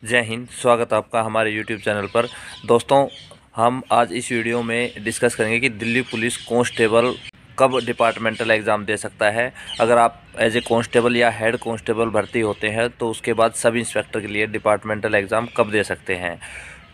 जय हिंद। स्वागत है आपका हमारे यूट्यूब चैनल पर। दोस्तों, हम आज इस वीडियो में डिस्कस करेंगे कि दिल्ली पुलिस कांस्टेबल कब डिपार्टमेंटल एग्ज़ाम दे सकता है। अगर आप एज ए कांस्टेबल या हेड कांस्टेबल भर्ती होते हैं तो उसके बाद सब इंस्पेक्टर के लिए डिपार्टमेंटल एग्ज़ाम कब दे सकते हैं।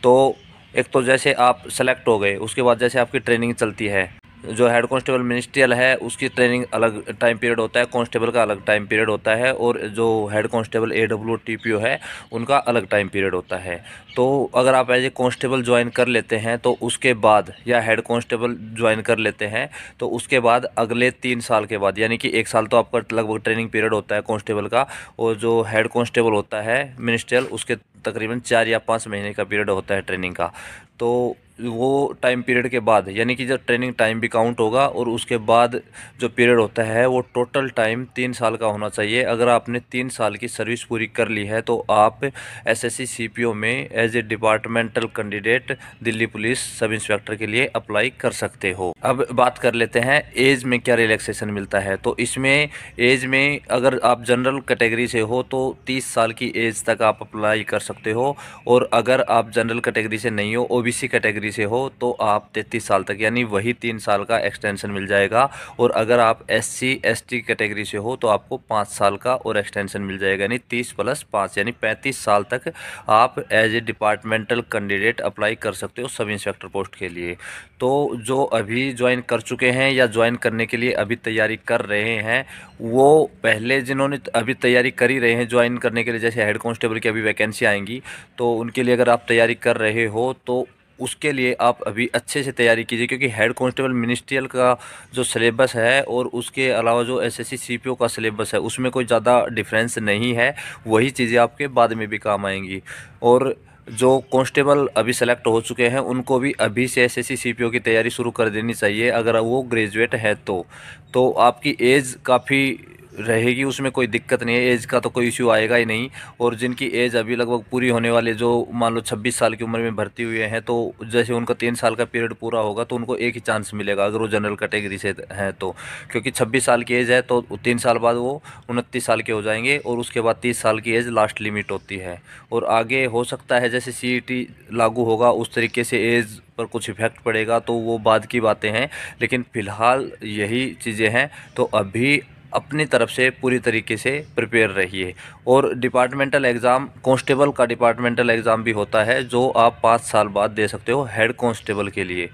तो एक तो जैसे आप सेलेक्ट हो गए, उसके बाद जैसे आपकी ट्रेनिंग चलती है। जो हेड कांस्टेबल मिनिस्ट्रियल है उसकी ट्रेनिंग अलग टाइम पीरियड होता है, कांस्टेबल का अलग टाइम पीरियड होता है, और जो हेड कांस्टेबल AWTPO है उनका अलग टाइम पीरियड होता है। तो अगर आप एज ए कांस्टेबल ज्वाइन कर लेते हैं तो उसके बाद, या हेड कांस्टेबल ज्वाइन कर लेते हैं तो उसके बाद अगले 3 साल के बाद, यानी कि 1 साल तो आपका लगभग ट्रेनिंग पीरियड होता है कांस्टेबल का, और जो हेड कांस्टेबल होता है मिनिस्ट्रियल उसके तकरीबन 4 या 5 महीने का पीरियड होता है ट्रेनिंग का। तो वो टाइम पीरियड के बाद, यानी कि जब ट्रेनिंग टाइम भी काउंट होगा, और उसके बाद जो पीरियड होता है वो टोटल टाइम 3 साल का होना चाहिए। अगर आपने 3 साल की सर्विस पूरी कर ली है तो आप SSC CPO में as a departmental candidate Delhi police sub inspector के लिए अप्लाई कर सकते हो। अब बात कर लेते हैं एज में क्या रिलैक्सेशन मिलता है। तो इसमें एज में अगर आप जनरल कैटेगरी से हो तो 30 साल की एज तक आप अप्लाई कर सकते हो, और अगर आप जनरल कैटेगरी से नहीं हो, OBC कैटेगरी से हो, तो आप 33 साल तक, यानी वही 3 साल का एक्सटेंशन मिल जाएगा। और अगर आप SC ST कैटेगरी से हो तो आपको 5 साल का और एक्सटेंशन मिल जाएगा, यानी 30 + 5 यानी 35 साल तक आप as a departmental candidate apply कर सकते हो सब इंस्पेक्टर पोस्ट के लिए। तो जो अभी ज्वाइन कर चुके हैं या ज्वाइन करने के लिए अभी तैयारी कर रहे हैं, वो पहले जिन्होंने अभी तैयारी कर ही रहे हैं ज्वाइन करने के लिए, जैसे हेड कांस्टेबल की अभी वैकेंसी आएंगी, तो उनके लिए अगर आप तैयारी कर रहे हो तो उसके लिए आप अभी अच्छे से तैयारी कीजिए, क्योंकि हेड कांस्टेबल मिनिस्ट्रियल का जो सिलेबस है और उसके अलावा जो SSC CPO का सिलेबस है उसमें कोई ज़्यादा डिफरेंस नहीं है। वही चीज़ें आपके बाद में भी काम आएंगी। और जो कांस्टेबल अभी सेलेक्ट हो चुके हैं उनको भी अभी से SSC CPO की तैयारी शुरू कर देनी चाहिए, अगर वो ग्रेजुएट है तो आपकी एज काफ़ी रहेगी, उसमें कोई दिक्कत नहीं है, एज का तो कोई इश्यू आएगा ही नहीं। और जिनकी एज अभी लगभग पूरी होने वाली, जो मान लो 26 साल की उम्र में भर्ती हुए हैं, तो जैसे उनका 3 साल का पीरियड पूरा होगा तो उनको एक ही चांस मिलेगा अगर वो जनरल कैटेगरी से हैं तो, क्योंकि 26 साल की एज है तो 3 साल बाद वो 29 साल के हो जाएंगे, और उसके बाद 30 साल की एज लास्ट लिमिट होती है। और आगे हो सकता है जैसे CET लागू होगा उस तरीके से एज पर कुछ इफेक्ट पड़ेगा, तो वो बाद की बातें हैं। लेकिन फ़िलहाल यही चीज़ें हैं, तो अभी अपनी तरफ से पूरी तरीके से प्रिपेयर रहिए। और डिपार्टमेंटल एग्ज़ाम, कांस्टेबल का डिपार्टमेंटल एग्ज़ाम भी होता है जो आप 5 साल बाद दे सकते हो हेड कांस्टेबल के लिए।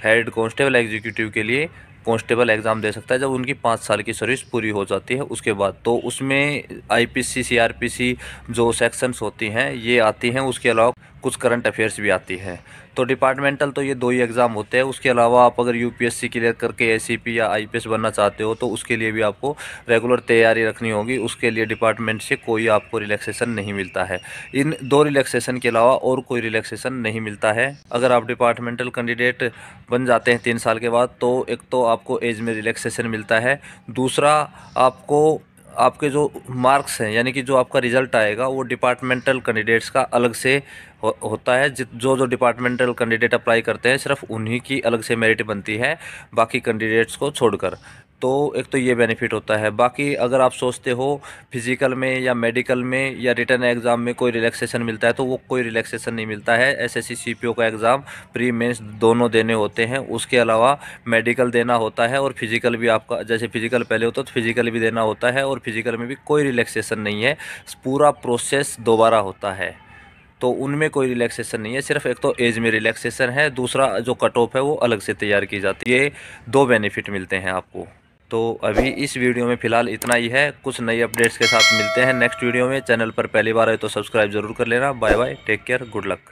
हेड कांस्टेबल एग्जीक्यूटिव के लिए कांस्टेबल एग्ज़ाम दे सकता है जब उनकी 5 साल की सर्विस पूरी हो जाती है उसके बाद। तो उसमें IPC CRPC जो सेक्शंस होती हैं ये आती हैं, उसके अलावा कुछ करंट अफेयर्स भी आती है। तो डिपार्टमेंटल तो ये 2 ही एग्ज़ाम होते हैं। उसके अलावा आप अगर UPSC क्लियर करके SCP या IPS बनना चाहते हो तो उसके लिए भी आपको रेगुलर तैयारी रखनी होगी। उसके लिए डिपार्टमेंट से कोई आपको रिलैक्सेशन नहीं मिलता है। इन 2 रिलैक्सेशन के अलावा और कोई रिलैक्सेशन नहीं मिलता है। अगर आप डिपार्टमेंटल कैंडिडेट बन जाते हैं 3 साल के बाद, तो एक तो आपको एज में रिलैक्सेशन मिलता है, दूसरा आपको आपके जो मार्क्स हैं, यानी कि जो आपका रिजल्ट आएगा वो डिपार्टमेंटल कैंडिडेट्स का अलग से होता है। जो डिपार्टमेंटल कैंडिडेट अप्लाई करते हैं सिर्फ उन्हीं की अलग से मेरिट बनती है, बाकी कैंडिडेट्स को छोड़कर। तो एक तो ये बेनिफिट होता है। बाकी अगर आप सोचते हो फिजिकल में या मेडिकल में या रिटन एग्ज़ाम में कोई रिलैक्सेशन मिलता है, तो वो कोई रिलैक्सेशन नहीं मिलता है। SSC CPO का एग्ज़ाम प्री मेंस दोनों देने होते हैं, उसके अलावा मेडिकल देना होता है, और फिजिकल भी आपका, जैसे फिजिकल पहले होता तो फिजिकल भी देना होता है, और फिजिकल में भी कोई रिलैक्सेशन नहीं है, पूरा प्रोसेस दोबारा होता है। तो उनमें कोई रिलैक्सेशन नहीं है, सिर्फ एक तो एज में रिलैक्सेशन है, दूसरा जो कट ऑफ है वो अलग से तैयार की जाती है। ये 2 बेनिफिट मिलते हैं आपको। तो अभी इस वीडियो में फ़िलहाल इतना ही है। कुछ नई अपडेट्स के साथ मिलते हैं नेक्स्ट वीडियो में। चैनल पर पहली बार आए तो सब्सक्राइब ज़रूर कर लेना। Bye bye, take care, good luck.